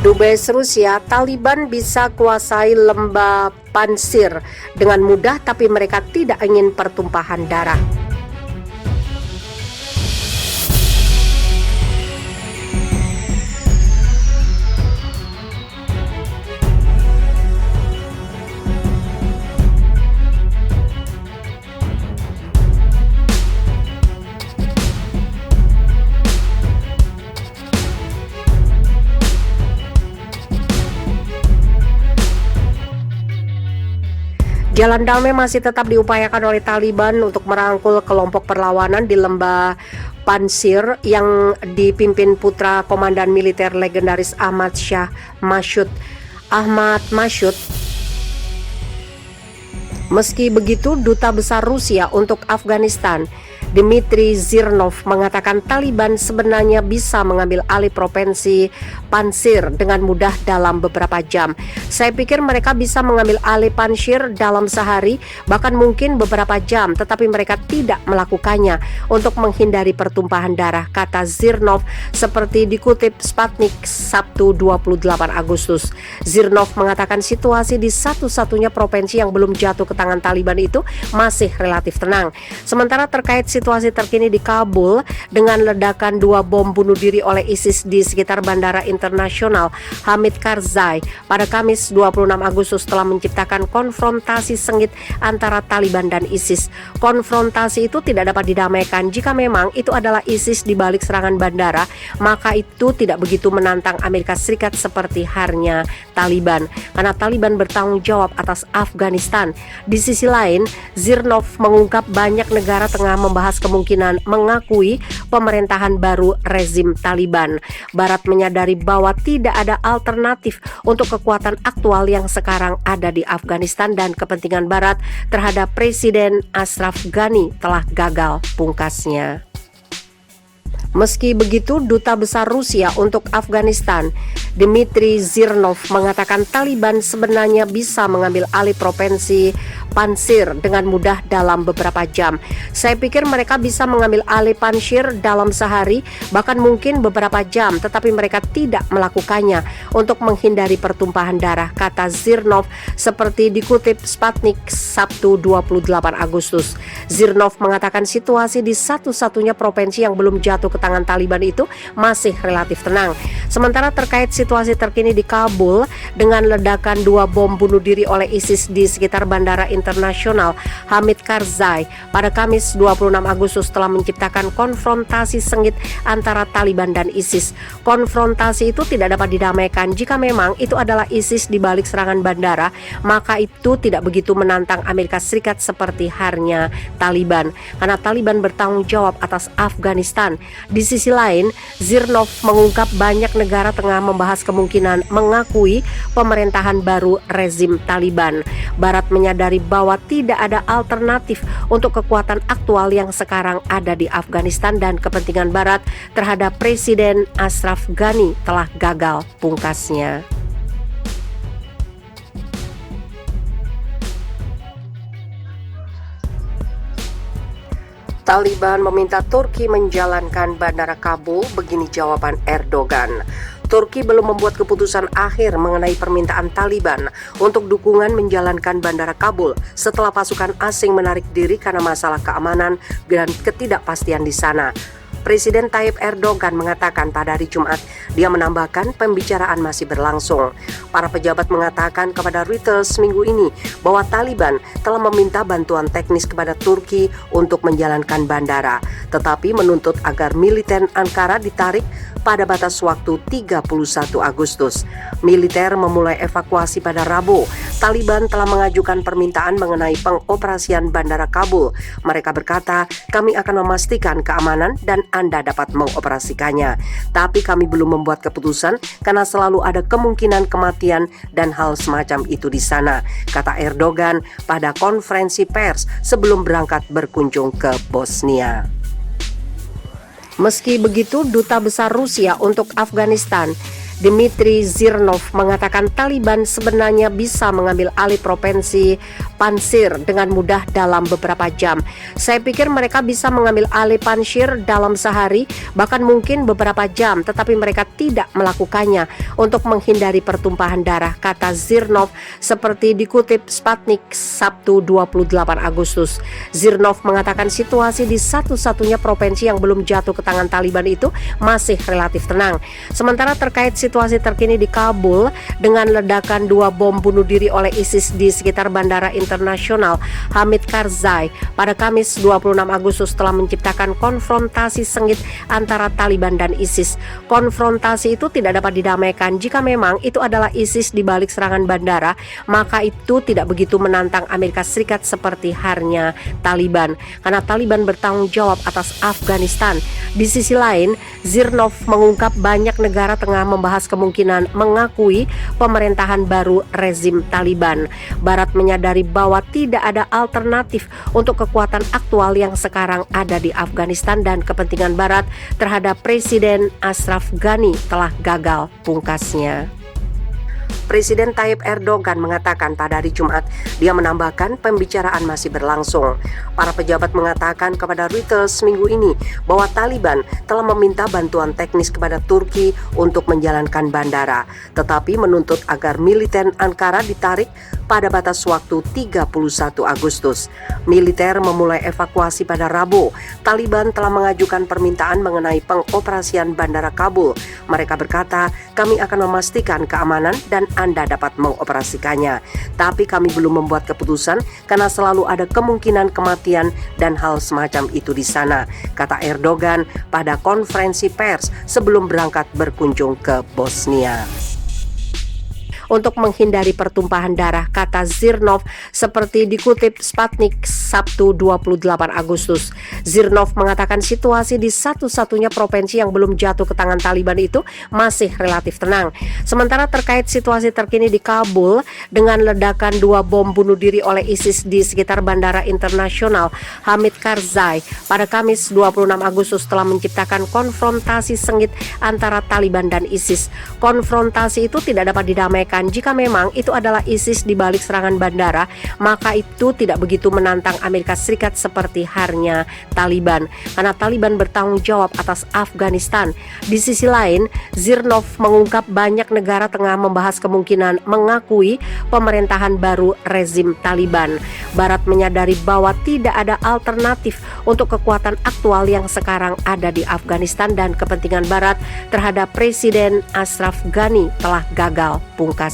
Dubes Rusia, Taliban bisa kuasai lembah Pansir dengan mudah, tapi mereka tidak ingin pertumpahan darah. Jalan damai masih tetap diupayakan oleh Taliban untuk merangkul kelompok perlawanan di lembah Pansir yang dipimpin putra komandan militer legendaris Ahmad Mashoud. Meski begitu, Duta Besar Rusia untuk Afghanistan, Dmitry Zirnov, mengatakan Taliban sebenarnya bisa mengambil alih provinsi Pansir dengan mudah dalam beberapa jam. Saya pikir mereka bisa mengambil alih Pansir dalam sehari, bahkan mungkin beberapa jam, tetapi mereka tidak melakukannya untuk menghindari pertumpahan darah, kata Zirnov, seperti dikutip Sputnik Sabtu 28 Agustus. Zirnov mengatakan situasi di satu-satunya provinsi yang belum jatuh ke tangan Taliban itu masih relatif tenang. Sementara terkait situasi terkini di Kabul dengan ledakan 2 bom bunuh diri oleh ISIS di sekitar Bandara Internasional Hamid Karzai pada Kamis 26 Agustus telah menciptakan konfrontasi sengit antara Taliban dan ISIS. Konfrontasi itu tidak dapat didamaikan. Jika memang itu adalah ISIS di balik serangan bandara, maka itu tidak begitu menantang Amerika Serikat seperti halnya Taliban, karena Taliban bertanggung jawab atas Afghanistan. Di sisi lain, Zirnov mengungkap banyak negara tengah membahas kemungkinan mengakui pemerintahan baru rezim Taliban. Barat menyadari bahwa tidak ada alternatif untuk kekuatan aktual yang sekarang ada di Afghanistan dan kepentingan Barat terhadap Presiden Ashraf Ghani telah gagal, pungkasnya. Meski begitu, Duta Besar Rusia untuk Afghanistan, Dmitry Zirnov, mengatakan Taliban sebenarnya bisa mengambil alih provinsi Pansir dengan mudah dalam beberapa jam. Saya pikir mereka bisa mengambil alih Pansir dalam sehari, bahkan mungkin beberapa jam, tetapi mereka tidak melakukannya untuk menghindari pertumpahan darah, kata Zirnov, seperti dikutip Sputnik Sabtu 28 Agustus. Zirnov mengatakan situasi di satu-satunya provinsi yang belum jatuh ke tangan Taliban itu masih relatif tenang. Sementara terkait situasi terkini di Kabul dengan ledakan 2 bom bunuh diri oleh ISIS di sekitar Bandara Internasional Hamid Karzai pada Kamis 26 Agustus telah menciptakan konfrontasi sengit antara Taliban dan ISIS. Konfrontasi itu tidak dapat didamaikan. Jika memang itu adalah ISIS di balik serangan bandara, maka itu tidak begitu menantang Amerika Serikat seperti halnya Taliban, karena Taliban bertanggung jawab atas Afghanistan. Di sisi lain, Zirnov mengungkap banyak negara tengah membahas kemungkinan mengakui pemerintahan baru rezim Taliban. Barat menyadari bahwa tidak ada alternatif untuk kekuatan aktual yang sekarang ada di Afghanistan dan kepentingan Barat terhadap Presiden Ashraf Ghani telah gagal, pungkasnya. Taliban meminta Turki menjalankan Bandara Kabul, begini jawaban Erdogan. Turki belum membuat keputusan akhir mengenai permintaan Taliban untuk dukungan menjalankan Bandara Kabul setelah pasukan asing menarik diri karena masalah keamanan dan ketidakpastian di sana. Presiden Tayyip Erdogan mengatakan pada hari Jumat, dia menambahkan pembicaraan masih berlangsung. Para pejabat mengatakan kepada Reuters minggu ini bahwa Taliban telah meminta bantuan teknis kepada Turki untuk menjalankan bandara, tetapi menuntut agar militer Ankara ditarik pada batas waktu 31 Agustus. Militer memulai evakuasi pada Rabu. Taliban telah mengajukan permintaan mengenai pengoperasian Bandara Kabul. Mereka berkata, kami akan memastikan keamanan dan Anda dapat mengoperasikannya. Tapi kami belum membuat keputusan karena selalu ada kemungkinan kematian dan hal semacam itu di sana, kata Erdogan pada konferensi pers sebelum berangkat berkunjung ke Bosnia. Meski begitu, Duta Besar Rusia untuk Afghanistan, Dmitry Zirnov mengatakan Taliban sebenarnya bisa mengambil alih provinsi Panjshir dengan mudah dalam beberapa jam. Saya pikir mereka bisa mengambil alih Panjshir dalam sehari, bahkan mungkin beberapa jam, tetapi mereka tidak melakukannya untuk menghindari pertumpahan darah, kata Zirnov seperti dikutip Sputnik Sabtu 28 Agustus. Zirnov mengatakan situasi di satu-satunya provinsi yang belum jatuh ke tangan Taliban itu masih relatif tenang. Sementara terkait situasi terkini di Kabul dengan ledakan 2 bom bunuh diri oleh ISIS di sekitar Bandara Internasional Hamid Karzai pada Kamis 26 Agustus telah menciptakan konfrontasi sengit antara Taliban dan ISIS. Konfrontasi itu tidak dapat didamaikan jika memang itu adalah ISIS di balik serangan bandara, maka itu tidak begitu menantang Amerika Serikat seperti halnya Taliban, karena Taliban bertanggung jawab atas Afghanistan. Di sisi lain, Zirnov mengungkap banyak negara tengah membahas kemungkinan mengakui pemerintahan baru rezim Taliban. Barat menyadari bahwa tidak ada alternatif untuk kekuatan aktual yang sekarang ada di Afghanistan dan kepentingan Barat terhadap Presiden Ashraf Ghani telah gagal, pungkasnya. Presiden Tayyip Erdogan mengatakan pada hari Jumat, dia menambahkan pembicaraan masih berlangsung. Para pejabat mengatakan kepada Reuters minggu ini bahwa Taliban telah meminta bantuan teknis kepada Turki untuk menjalankan bandara, tetapi menuntut agar militer Ankara ditarik pada batas waktu 31 Agustus. Militer memulai evakuasi pada Rabu. Taliban telah mengajukan permintaan mengenai pengoperasian bandara Kabul. Mereka berkata, kami akan memastikan keamanan dan Anda dapat mengoperasikannya. Tapi kami belum membuat keputusan karena selalu ada kemungkinan kematian dan hal semacam itu di sana, kata Erdogan pada konferensi pers sebelum berangkat berkunjung ke Bosnia. Untuk menghindari pertumpahan darah, kata Zirnov seperti dikutip Sputnik Sabtu 28 Agustus. Zirnov mengatakan situasi di satu-satunya provinsi yang belum jatuh ke tangan Taliban itu masih relatif tenang. Sementara terkait situasi terkini di Kabul dengan ledakan 2 bom bunuh diri oleh ISIS di sekitar Bandara Internasional Hamid Karzai pada Kamis 26 Agustus telah menciptakan konfrontasi sengit antara Taliban dan ISIS. Konfrontasi itu tidak dapat didamaikan jika memang itu adalah ISIS di balik serangan bandara, maka itu tidak begitu menantang Amerika Serikat seperti halnya Taliban, karena Taliban bertanggung jawab atas Afghanistan. Di sisi lain, Zirnov mengungkap banyak negara tengah membahas kemungkinan mengakui pemerintahan baru rezim Taliban. Barat menyadari bahwa tidak ada alternatif untuk kekuatan aktual yang sekarang ada di Afghanistan dan kepentingan Barat terhadap Presiden Ashraf Ghani telah gagal, pungkasnya.